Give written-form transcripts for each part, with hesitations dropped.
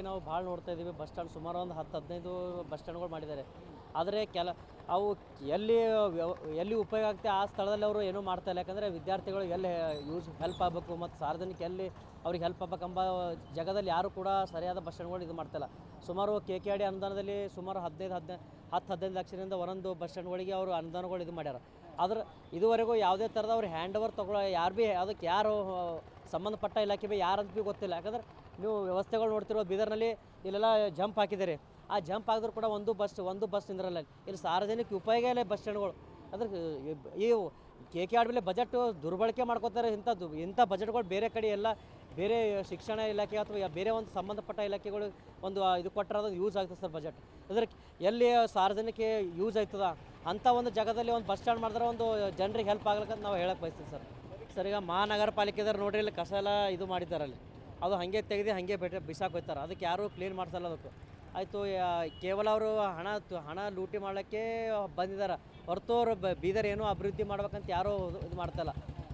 ನಾವು ಭಾಳ ನೋಡ್ತಾ ಇದ್ದೀವಿ. ಬಸ್ ಸ್ಟ್ಯಾಂಡ್ ಸುಮಾರು ಒಂದು 10-15 ಬಸ್ ಸ್ಟ್ಯಾಂಡ್ಗಳು ಮಾಡಿದ್ದಾರೆ. ಆದರೆ ಅವು ಎಲ್ಲಿ ಎಲ್ಲಿ ಉಪಯೋಗ ಆಗುತ್ತೆ ಆ ಸ್ಥಳದಲ್ಲಿ ಅವರು ಏನೂ ಮಾಡ್ತಾ ಇಲ್ಲ. ಯಾಕಂದರೆ ವಿದ್ಯಾರ್ಥಿಗಳು ಎಲ್ಲಿ ಹೆಲ್ಪ್ ಆಗಬೇಕು ಮತ್ತು ಸಾರ್ವಜನಿಕ ಎಲ್ಲಿ ಅವ್ರಿಗೆ ಹೆಲ್ಪ್ ಆಗ್ಬೇಕೆಂಬ ಜಾಗದಲ್ಲಿ ಯಾರೂ ಕೂಡ ಸರಿಯಾದ ಬಸ್ ಸ್ಟ್ಯಾಂಡ್ಗಳು ಇದು ಮಾಡ್ತಾಯಿಲ್ಲ. ಸುಮಾರು KKD ಅನುದಾನದಲ್ಲಿ ಸುಮಾರು 10-15 ಲಕ್ಷದಿಂದ ಒಂದೊಂದು ಬಸ್ ಸ್ಟ್ಯಾಂಡ್ಗಳಿಗೆ ಅವರು ಅನುದಾನಗಳು ಇದು ಮಾಡ್ಯಾರ. ಆದ್ರೆ ಇದುವರೆಗೂ ಯಾವುದೇ ಥರದ ಅವ್ರು ಹ್ಯಾಂಡ್ ಓವರ್ ತೊಗೊಳ್ಳೋ ಅದಕ್ಕೆ ಯಾರು ಸಂಬಂಧಪಟ್ಟ ಇಲಾಖೆ ಯಾರಂತ ಭೀ ಗೊತ್ತಿಲ್ಲ. ಯಾಕಂದ್ರೆ ನೀವು ವ್ಯವಸ್ಥೆಗಳು ನೋಡ್ತಿರೋ ಬೀದರ್ನಲ್ಲಿ ಇಲ್ಲೆಲ್ಲ ಜಂಪ್ ಹಾಕಿದ್ದಾರೆ. ಆ ಜಂಪ್ ಹಾಕಿದ್ರು ಕೂಡ ಒಂದು ಬಸ್ ನಿಂದ್ರಲ್ಲ. ಇಲ್ಲಿ ಸಾರ್ವಜನಿಕ ಉಪಯೋಗ ಇಲ್ಲ ಬಸ್ ಸ್ಟ್ಯಾಂಡ್ಗಳು. ಅದ್ರ ಈ KKD ಮೇಲೆ ಬಜೆಟ್ ದುರ್ಬಳಕೆ ಮಾಡ್ಕೋತಾರೆ. ಇಂಥ ಬಜೆಟ್ಗಳು ಬೇರೆ ಕಡೆ ಎಲ್ಲ ಬೇರೆ ಶಿಕ್ಷಣ ಇಲಾಖೆ ಅಥವಾ ಬೇರೆ ಒಂದು ಸಂಬಂಧಪಟ್ಟ ಇಲಾಖೆಗಳು ಒಂದು ಇದು ಕೊಟ್ಟರೆ ಅದು ಯೂಸ್ ಆಗ್ತದೆ ಸರ್ ಬಜೆಟ್. ಅದ್ರ ಎಲ್ಲಿ ಸಾರ್ವಜನಿಕ ಯೂಸ್ ಆಯ್ತದ ಅಂಥ ಒಂದು ಜಾಗದಲ್ಲಿ ಒಂದು ಬಸ್ ಸ್ಟ್ಯಾಂಡ್ ಮಾಡಿದ್ರೆ ಒಂದು ಜನರಿಗೆ ಹೆಲ್ಪ್ ಆಗ್ಲಿಕ್ಕೆ ನಾವು ಹೇಳಕ್ಕೆ ಬಯಸ್ತೀವಿ ಸರ್. ಈಗ ಮಹಾನಗರ ಪಾಲಿಕೆದವ್ರು ನೋಡ್ರಿ ಇಲ್ಲಿ ಕಸ ಎಲ್ಲ ಇದು ಮಾಡಿದ್ದಾರೆ. ಅಲ್ಲಿ ಅದು ಹಾಗೆ ತೆಗೆದು ಹಾಗೆ ಬಿಸಾಕ್ ಹೋಗ್ತಾರೆ. ಅದಕ್ಕೆ ಯಾರೂ ಕ್ಲೀನ್ ಮಾಡ್ಸಲ್ಲ. ಅದಕ್ಕೆ ಆಯಿತು ಕೇವಲ ಅವರು ಹಣ ಲೂಟಿ ಮಾಡೋಕ್ಕೆ ಬಂದಿದ್ದಾರೆ ಹೊರತು ಅವರು ಬೀದರ್ ಏನೋ ಅಭಿವೃದ್ಧಿ ಮಾಡ್ಬೇಕಂತ ಯಾರೂ ಇದು ಮಾಡ್ತಾಯಿಲ್ಲ.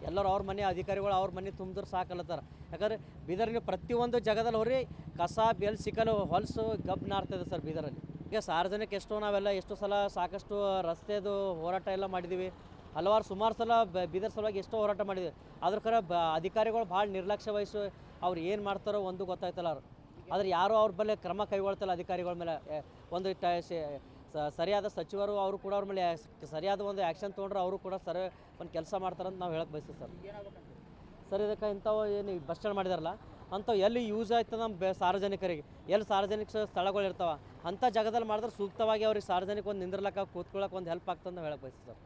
ಎಲ್ಲರೂ ಅವ್ರ ಮನೆ ಅಧಿಕಾರಿಗಳು ಅವ್ರ ಮನೆ ತುಂಬಿದ್ರೆ ಸಾಕಲ್ಲತ್ತಾರ. ಯಾಕಂದರೆ ಬೀದರ್ಗೆ ಪ್ರತಿಯೊಂದು ಜಾಗದಲ್ಲಿ ಅವ್ರಿ ಕಸ ಬೆಲ್ ಸಿಕ್ಕಲು ಹೊಲಸು ಗಬ್ ನಾರ್ತದೆ ಸರ್ ಬೀದರಲ್ಲಿ. ಈಗ ಸಾರ್ವಜನಿಕ ಎಷ್ಟು ಸಲ ಸಾಕಷ್ಟು ರಸ್ತೆದು ಹೋರಾಟ ಎಲ್ಲ ಮಾಡಿದ್ದೀವಿ. ಸುಮಾರು ಸಲ ಬೀದರ್ ಸಲುವಾಗಿ ಎಷ್ಟೋ ಹೋರಾಟ ಮಾಡಿದ್ವಿ. ಅದ್ರ ಕಡೆ ಅಧಿಕಾರಿಗಳು ಭಾಳ ನಿರ್ಲಕ್ಷ್ಯ ವಹಿಸಿ ಅವ್ರು ಏನು ಮಾಡ್ತಾರೋ ಒಂದು ಗೊತ್ತಾಯ್ತಲ್ಲ ಅವ್ರು. ಆದರೆ ಯಾರೂ ಅವ್ರ ಮೇಲೆ ಕ್ರಮ ಕೈಗೊಳ್ತಲ್ಲ ಅಧಿಕಾರಿಗಳ ಮೇಲೆ. ಒಂದು ಸರಿಯಾದ ಸಚಿವರು ಅವರು ಕೂಡ ಅವ್ರ ಮೇಲೆ ಸರಿಯಾದ ಒಂದು ಆ್ಯಕ್ಷನ್ ತೊಗೊಂಡ್ರೆ ಅವರು ಕೂಡ ಒಂದು ಕೆಲಸ ಮಾಡ್ತಾರಂತ ನಾವು ಹೇಳಕ್ಕೆ ಬಯಸ್ತೀವಿ ಸರ್. ಇದಕ್ಕೆ ಇಂಥವು ಏನು ಬಸ್ ಸ್ಟ್ಯಾಂಡ್ ಮಾಡಿದಾರಲ್ಲ ಅಂಥವು ಎಲ್ಲಿ ಯೂಸ್ ಆಯ್ತದ ನಮ್ಮ ಸಾರ್ವಜನಿಕರಿಗೆ, ಎಲ್ಲಿ ಸಾರ್ವಜನಿಕ ಸ್ಥಳಗಳು ಇರ್ತಾವೆ ಅಂಥ ಜಾಗದಲ್ಲಿ ಮಾಡಿದ್ರೆ ಸೂಕ್ತವಾಗಿ ಅವ್ರಿಗೆ ಸಾರ್ವಜನಿಕ ಒಂದು ನಿಂದ್ರಲಕ್ಕ ಕೂತ್ಕೊಳ್ಳೋಕೆ ಒಂದು ಹೆಲ್ಪ್ ಆಗ್ತದೆ ಅಂತ ಹೇಳಕ್ಕೆ ಬಯಸ್ತೀವಿ ಸರ್.